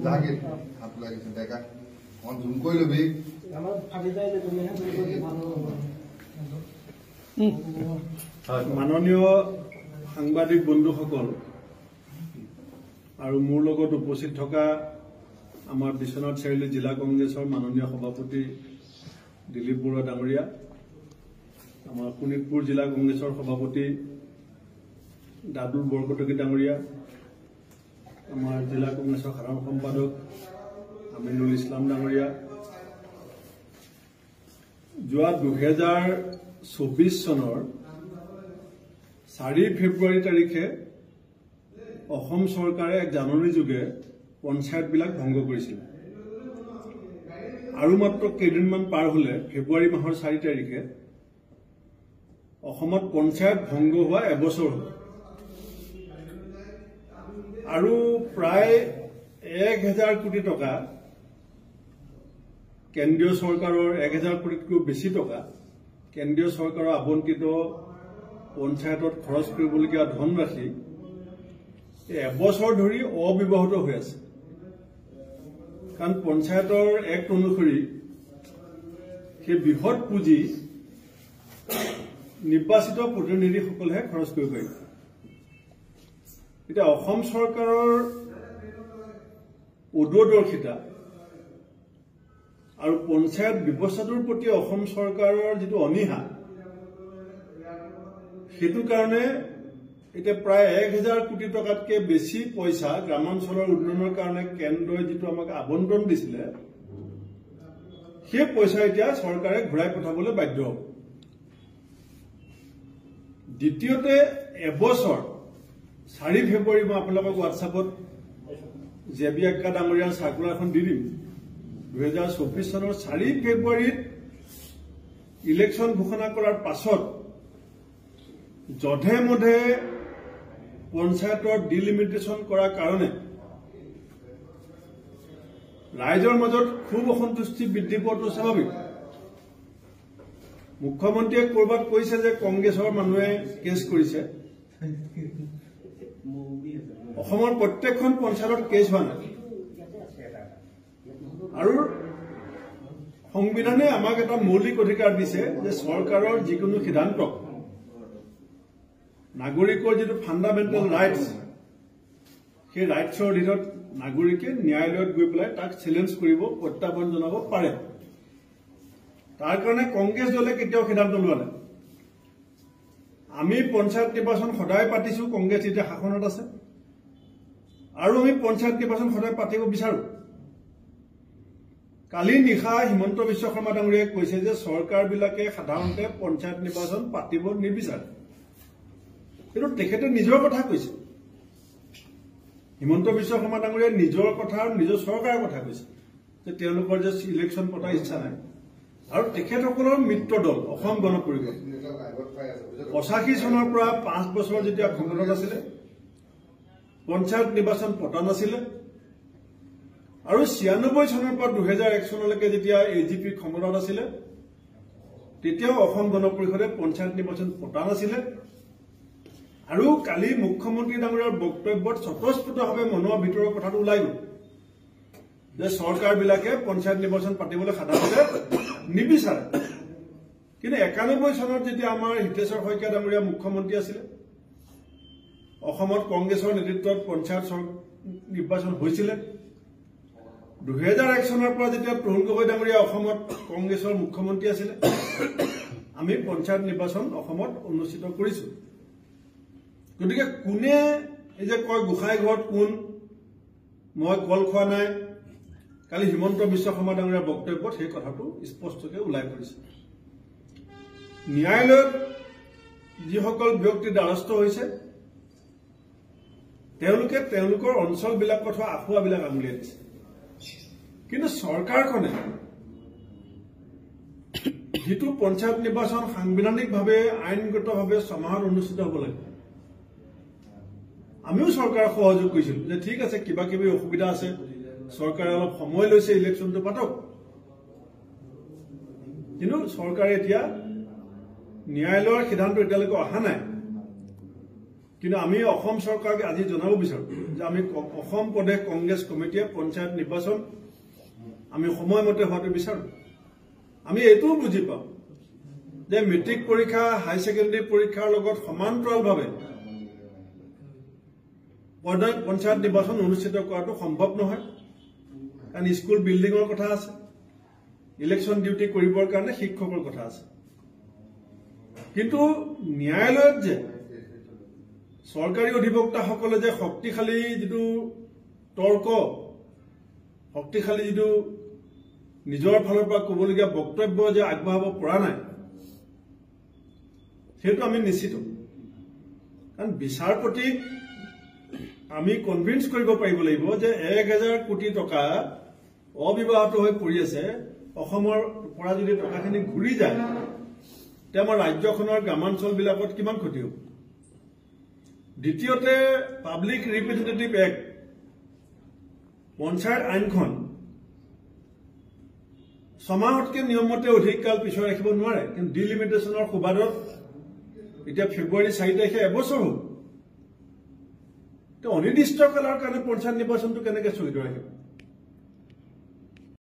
জাগিৰ হাত লাগিছে দেখা অন জুম কই লবি আমাৰ ফাটি যায় যে তুমি মাননীয় সাংবাদিক বন্ধুসকল আৰু মোৰ লগত উপস্থিত থকা আমাৰ বিশ্বনাথ চাৰিআলি জিলা কংগ্ৰেছৰ মাননীয় সভাপতি দিলীপ বৰুৱা ডাঙৰীয়া, আমাৰ শোণিতপুৰ জিলা কংগ্ৰেছৰ সভাপতি দাদুল বৰকটকী ডাঙৰীয়া, আমাৰ জিলা কংগ্ৰেছৰ সাধাৰণ সম্পাদক আমিনুল ইছলাম ডাঙৰীয়া, যোৱা 2024 চনৰ 4 ফেব্ৰুৱাৰী তাৰিখে অসম চৰকাৰে এক জাননী যোগে পঞ্চায়তবিলাক ভংগ কৰিছিল আৰু মাত্ৰ কেইদিনমান পাৰ হলে ফেব্ৰুৱাৰী মাহৰ 4 তাৰিখে অসমত পঞ্চায়ত ভংগ হোৱা এবছৰ হ'ল আৰু প্ৰায় 1000 কোটি টকা কেন্দ্ৰীয় চৰকাৰৰ 1000 কোটিতকৈ বেছি টকা কেন্দ্ৰীয় চৰকাৰৰ আবণ্টিত পঞ্চায়তত খৰচ কৰিবলগীয়া ধনৰাশি এবছৰ ধৰি অব্যৱহৃত হৈ আছে। কাৰণ পঞ্চায়তৰ এক্ট অনুসৰি সেই বৃহৎ পুঁজি নিৰ্বাচিত প্ৰতিনিধিসকলেহে খৰচ কৰিব পাৰিব। এতিয়া অসম চৰকাৰৰ উদূৰদৰ্শিতা আৰু পঞ্চায়ত ব্যৱস্থাটোৰ প্ৰতি অসম চৰকাৰৰ যিটো অনীহা, সেইটো কাৰণে এতিয়া প্ৰায় 1000 কোটি টকাতকৈ বেছি পইচা গ্ৰামাঞ্চলৰ উন্নয়নৰ কাৰণে কেন্দ্ৰই যিটো আমাক আবণ্টন দিছিলে, সেই পইচা এতিয়া চৰকাৰে ঘূৰাই পঠাবলৈ বাধ্য হ'ব। দ্বিতীয়তে এবছৰ 4 ফেব্ৰুৱাৰী মই আপোনালোকক হোৱাটছআপত জেবি আক্কা ডাঙৰীয়াৰ চাৰ্কুলাৰখন দি দিম। 2024 চনৰ 4 ফেব্ৰুৱাৰীত ইলেকশ্যন ঘোষণা কৰাৰ পাছত যধে মধে পঞ্চায়তৰ ডিলিমিটেশ্যন কৰাৰ কাৰণে ৰাইজৰ মাজত খুব অসন্তুষ্টি বৃদ্ধি পোৱাটো স্বাভাৱিক। মুখ্যমন্ত্ৰীয়ে কৰবাত কৈছে যে কংগ্ৰেছৰ মানুহে কেছ কৰিছে। অসমৰ প্ৰত্যেকখন পঞ্চায়তত কেছ হোৱা নাই আৰু সংবিধানে আমাক এটা মৌলিক অধিকাৰ দিছে যে চৰকাৰৰ যিকোনো সিদ্ধান্ত নাগৰিকৰ যিটো ফাণ্ডামেণ্টেল ৰাইটছ, সেই ৰাইটছৰ অধীনত নাগৰিকে ন্যায়ালয়ত গৈ পেলাই তাক চেলেঞ্জ কৰিব, প্ৰত্যাহ্বান জনাব পাৰে। তাৰ কাৰণে কংগ্ৰেছ দলে কেতিয়াও সিদ্ধান্ত লোৱা নাই। আমি পঞ্চায়ত নিৰ্বাচন সদায় পাতিছো, কংগ্ৰেছ এতিয়া শাসনত আছে আৰু আমি পঞ্চায়ত নিৰ্বাচন সদায় পাতিব বিচাৰো। কালি নিশা হিমন্ত বিশ্ব শৰ্মা ডাঙৰীয়াই কৈছে যে চৰকাৰবিলাকে সাধাৰণতে পঞ্চায়ত নিৰ্বাচন পাতিব নিবিচাৰে। কিন্তু তেখেতে নিজৰ কথা কৈছে। হিমন্ত বিশ্ব শৰ্মা ডাঙৰীয়াই নিজৰ কথা আৰু নিজৰ চৰকাৰৰ কথা কৈছে যে তেওঁলোকৰ যে ইলেকশ্যন পতাৰ ইচ্ছা নাই। আৰু তেখেতসকলৰ মিত্ৰ দল অসম গণ পৰিষদ 85 চনৰ পৰা 5 বছৰ যেতিয়া ক্ষমতাত আছিলে, পঞ্চায়ত নিৰ্বাচন পতা নাছিলে আৰু 96 চনৰ পৰা 2001 চনলৈকে যেতিয়া এজিপি ক্ষমতাত আছিলে, তেতিয়াও অসম গণ পৰিষদে পঞ্চায়ত নিৰ্বাচন পতা নাছিলে। আৰু কালি মুখ্যমন্ত্ৰী ডাঙৰীয়াৰ বক্তব্যত স্বতঃস্ফূৰ্তভাৱে মনৰ ভিতৰৰ কথাটো ওলাই গ'ল যে চৰকাৰবিলাকে পঞ্চায়ত নিৰ্বাচন পাতিবলৈ সাধাৰণতে নিবিচাৰে। কিন্তু 91 চনত যেতিয়া আমাৰ হিতেশ্বৰ শইকীয়া ডাঙৰীয়া মুখ্যমন্ত্ৰী আছিলে, অসমত কংগ্ৰেছৰ নেতৃত্বত পঞ্চায়ত নিৰ্বাচন হৈছিলে। 2001 চনৰ পৰা যেতিয়া তৰুণ গগৈ ডাঙৰীয়া অসমত কংগ্ৰেছৰ মুখ্যমন্ত্ৰী আছিলে, আমি পঞ্চায়ত নিৰ্বাচন অসমত অনুষ্ঠিত কৰিছো। গতিকে কোনে এই যে কয় গোসাঁই ঘৰত কোন, মই কল খোৱা নাই, কালি হিমন্ত বিশ্ব শৰ্মা ডাঙৰীয়াৰ বক্তব্যত সেই কথাটো স্পষ্টকৈ ওলাই পৰিছে। ন্যায়ালয়ত যিসকল ব্যক্তি দ্বাৰস্থ হৈছে, তেওঁলোকে তেওঁলোকৰ অঞ্চলবিলাকত হোৱা আঁসুৱাবিলাক আঙুলিয়াই দিছে। কিন্তু চৰকাৰখনে যিটো পঞ্চায়ত নিৰ্বাচন সাংবিধানিকভাৱে আইনগতভাৱে ছমাহত অনুষ্ঠিত হ'ব লাগে, আমিও চৰকাৰক সহযোগ কৰিছিলো যে ঠিক আছে, কিবা কিবি অসুবিধা আছে, চৰকাৰে অলপ সময় লৈছে, ইলেকশ্যনটো পাতক। কিন্তু চৰকাৰে এতিয়া ন্যায়ালয়ৰ সিদ্ধান্ত এতিয়ালৈকে অহা নাই কিন্তু আমি অসম চৰকাৰক আজি জনাব বিচাৰো যে আমি অসম প্ৰদেশ কংগ্ৰেছ কমিটিয়ে পঞ্চায়ত নিৰ্বাচন আমি সময়মতে হোৱাটো বিচাৰো আমি এইটোও বুজি পাওঁ যে মেট্ৰিক পৰীক্ষা হাই ছেকেণ্ডাৰী পৰীক্ষাৰ লগত সমান্তৰালভাৱে পঞ্চায়ত নিৰ্বাচন অনুষ্ঠিত কৰাটো সম্ভৱ নহয় কাৰণ স্কুল বিল্ডিঙৰ কথা আছে ইলেকশ্যন ডিউটি কৰিবৰ কাৰণে শিক্ষকৰ কথা আছে কিন্তু ন্যায়ালয়ত যে চৰকাৰী অধিবক্তাসকলে যে শক্তিশালী যিটো তৰ্ক শক্তিশালী যিটো নিজৰ ফালৰ পৰা ক'বলগীয়া বক্তব্য যে আগবঢ়াব পৰা নাই সেইটো আমি নিশ্চিত কাৰণ বিচাৰপতিক আমি কনভিন্স কৰিব পাৰিব লাগিব যে 1000 কোটি টকা অবিবাহিত হৈ পৰি আছে অসমৰ পৰা যদি টকাখিনি ঘূৰি যায় তে আমাৰ ৰাজ্যখনৰ গ্ৰামাঞ্চলবিলাকত কিমান ক্ষতি হ'ব দ্বিতীয়তে পাব্লিক ৰিপ্ৰেজেন্টেটিভ এক্ট পঞ্চায়ত আইনখন সমাহতকৈ নিয়মমতে অধিক কাল পিছুৱাই ৰাখিব নোৱাৰে কিন্তু ডিলিমিটেশ্যনৰ সুবাদত এতিয়া ফেব্ৰুৱাৰী 4 তাৰিখে এবছৰ হ'ল অনিৰ্দিষ্ট কালৰ কাৰণে পঞ্চায়ত নিৰ্বাচনটো কেনেকৈ চলিত ৰাখিব